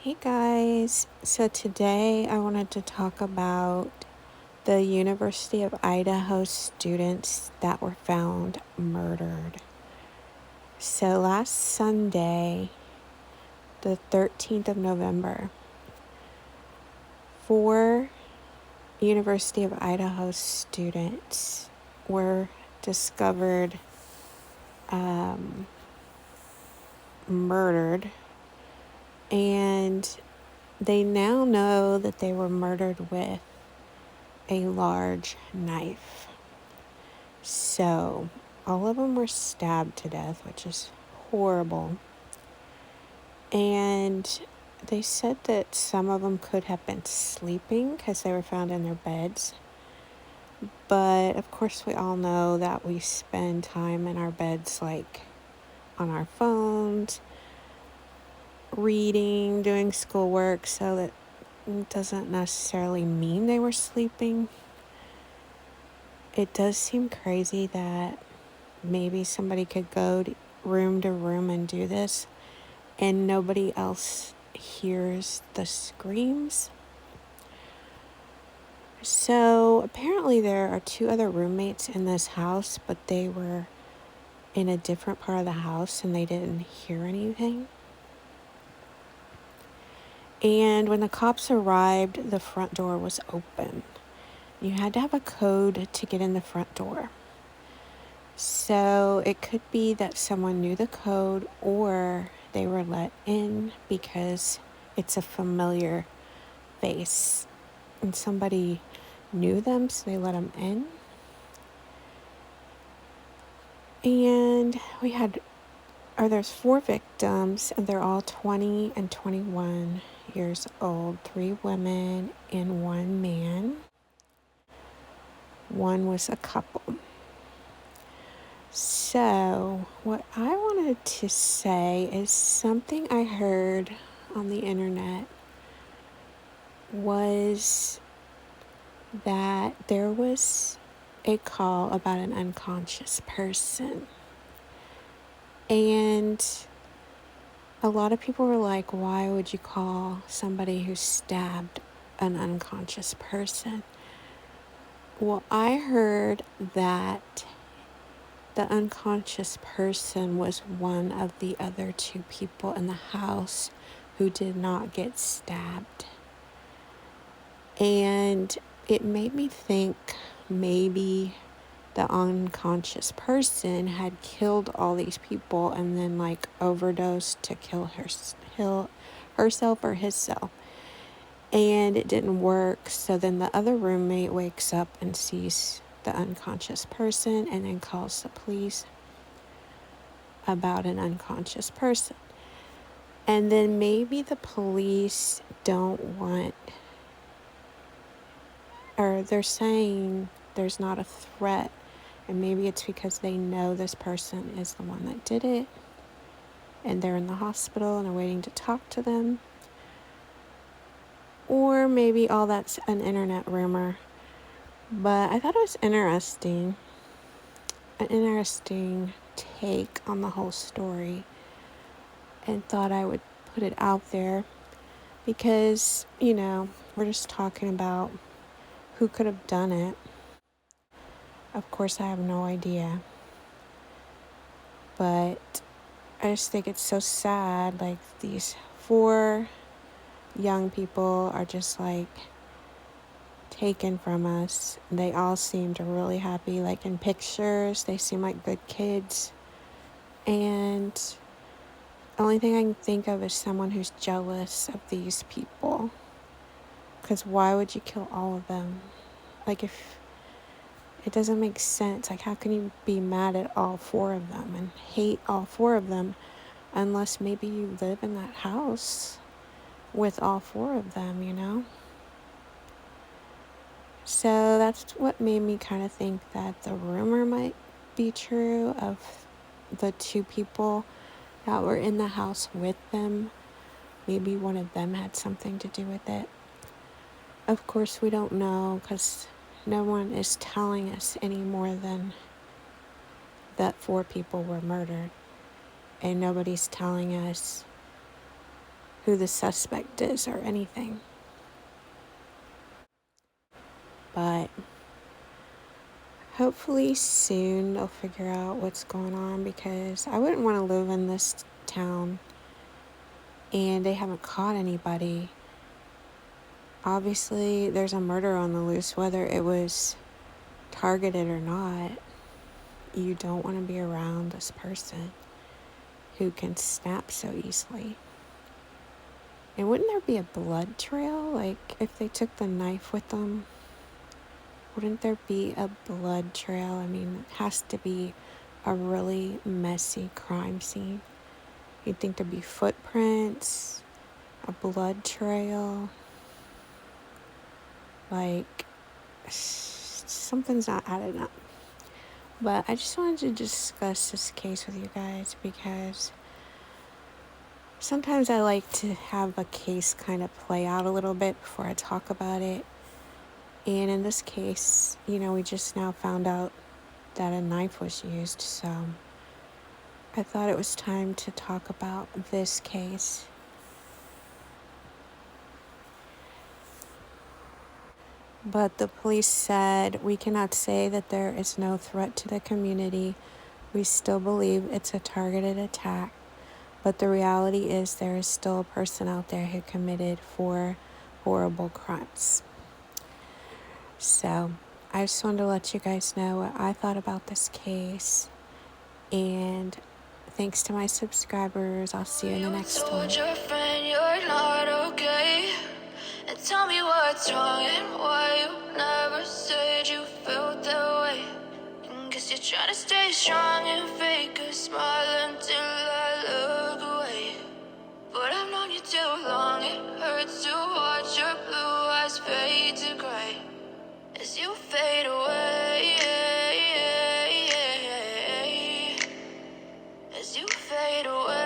Hey guys, so today I wanted to talk about the University of Idaho students that were found murdered. So last Sunday, the 13th of November, four University of Idaho students were discovered murdered, and they now know that they were murdered with a large knife. So, all of them were stabbed to death, which is horrible. And they said that some of them could have been sleeping because they were found in their beds. But of course, we all know that we spend time in our beds, like on our phones, reading, doing schoolwork, so that doesn't necessarily mean they were sleeping. It does seem crazy that maybe somebody could go room to room and do this and nobody else hears the screams. So apparently there are two other roommates in this house, but they were in a different part of the house and they didn't hear anything. And when the cops arrived, the front door was open. You had to have a code to get in the front door. So it could be that someone knew the code or they were let in because it's a familiar face and somebody knew them, so they let them in. And there's four victims, and they're all 20 and 21 years old, 3 women and 1 man. One was a couple. So, what I wanted to say is something I heard on the internet was that there was a call about an unconscious person. And a lot of people were like, why would you call somebody who stabbed an unconscious person? Well, I heard that the unconscious person was one of the other 2 people in the house who did not get stabbed. And it made me think maybe the unconscious person had killed all these people and then overdosed to kill herself or himself. And it didn't work. So then the other roommate wakes up and sees the unconscious person and then calls the police about an unconscious person. And then maybe the police don't want, or they're saying there's not a threat. And maybe it's because they know this person is the one that did it. And they're in the hospital and are waiting to talk to them. Or maybe all that's an internet rumor. But I thought it was interesting. An interesting take on the whole story. And thought I would put it out there. Because, we're just talking about who could have done it. Of course, I have no idea. But I just think it's so sad. Like, these 4 young people are just taken from us. They all seemed really happy. Like in pictures, they seem like good kids. And the only thing I can think of is someone who's jealous of these people. Because why would you kill all of them? If it doesn't make sense. How can you be mad at all 4 of them and hate all 4 of them unless maybe you live in that house with all 4 of them, So that's what made me kind of think that the rumor might be true of the 2 people that were in the house with them. Maybe one of them had something to do with it. Of course, we don't know because no one is telling us any more than that 4 people were murdered. And nobody's telling us who the suspect is or anything. But hopefully soon they'll figure out what's going on, because I wouldn't want to live in this town and they haven't caught anybody. Obviously, there's a murder on the loose, whether it was targeted or not. You don't want to be around this person who can snap so easily. And wouldn't there be a blood trail? Like, if they took the knife with them, wouldn't there be a blood trail? I mean, it has to be a really messy crime scene. You'd think there'd be footprints, a blood trail. Like, something's not adding up. But I just wanted to discuss this case with you guys, because sometimes I like to have a case kind of play out a little bit before I talk about it. And in this case, we just now found out that a knife was used, so I thought it was time to talk about this case. But the police said, "We cannot say that there is no threat to the community. We still believe it's a targeted attack. But the reality is there is still a person out there who committed 4 horrible crimes." So I just wanted to let you guys know what I thought about this case. And thanks to my subscribers. I'll see you in the next one. Your friend you're not okay, and tell me what's wrong and why you never said you felt that way. And guess you're trying to stay strong and fake a smile until I look away. But I've known you too long, it hurts to watch your blue eyes fade to gray as you fade away, as you fade away.